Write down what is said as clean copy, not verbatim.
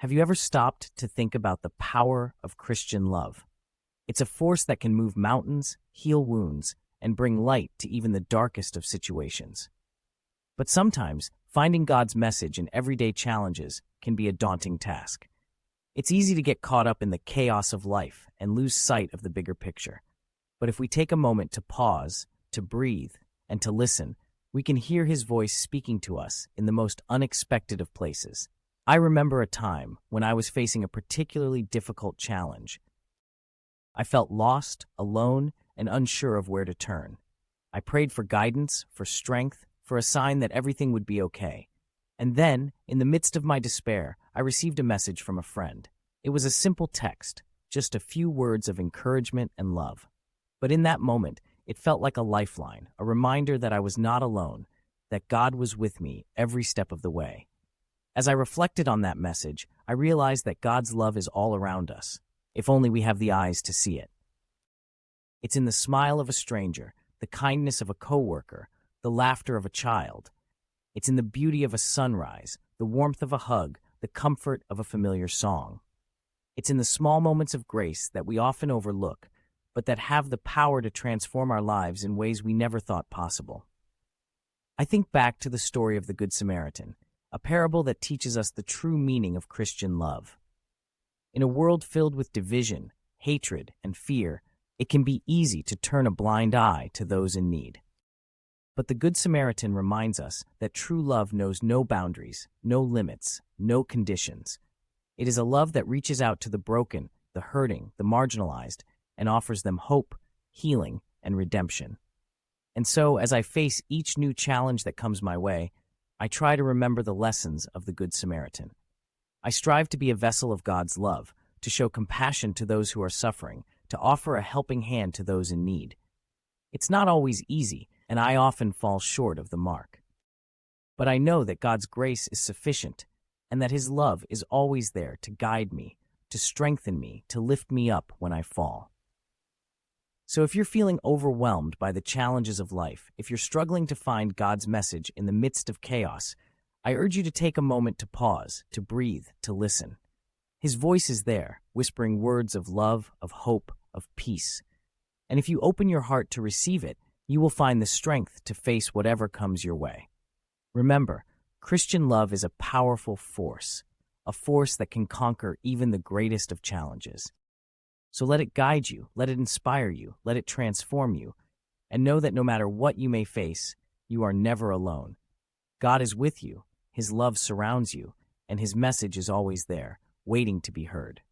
Have you ever stopped to think about the power of Christian love? It's a force that can move mountains, heal wounds, and bring light to even the darkest of situations. But sometimes, finding God's message in everyday challenges can be a daunting task. It's easy to get caught up in the chaos of life and lose sight of the bigger picture. But if we take a moment to pause, to breathe, and to listen, we can hear His voice speaking to us in the most unexpected of places. I remember a time when I was facing a particularly difficult challenge. I felt lost, alone, and unsure of where to turn. I prayed for guidance, for strength, for a sign that everything would be okay. And then, in the midst of my despair, I received a message from a friend. It was a simple text, just a few words of encouragement and love. But in that moment, it felt like a lifeline, a reminder that I was not alone, that God was with me every step of the way. As I reflected on that message, I realized that God's love is all around us, if only we have the eyes to see it. It's in the smile of a stranger, the kindness of a coworker, the laughter of a child. It's in the beauty of a sunrise, the warmth of a hug, the comfort of a familiar song. It's in the small moments of grace that we often overlook, but that have the power to transform our lives in ways we never thought possible. I think back to the story of the Good Samaritan, a parable that teaches us the true meaning of Christian love. In a world filled with division, hatred, and fear, it can be easy to turn a blind eye to those in need. But the Good Samaritan reminds us that true love knows no boundaries, no limits, no conditions. It is a love that reaches out to the broken, the hurting, the marginalized, and offers them hope, healing, and redemption. And so, as I face each new challenge that comes my way, I try to remember the lessons of the Good Samaritan. I strive to be a vessel of God's love, to show compassion to those who are suffering, to offer a helping hand to those in need. It's not always easy, and I often fall short of the mark. But I know that God's grace is sufficient, and that His love is always there to guide me, to strengthen me, to lift me up when I fall. So if you're feeling overwhelmed by the challenges of life, if you're struggling to find God's message in the midst of chaos, I urge you to take a moment to pause, to breathe, to listen. His voice is there, whispering words of love, of hope, of peace. And if you open your heart to receive it, you will find the strength to face whatever comes your way. Remember, Christian love is a powerful force, a force that can conquer even the greatest of challenges. So let it guide you, let it inspire you, let it transform you, and know that no matter what you may face, you are never alone. God is with you, His love surrounds you, and His message is always there, waiting to be heard.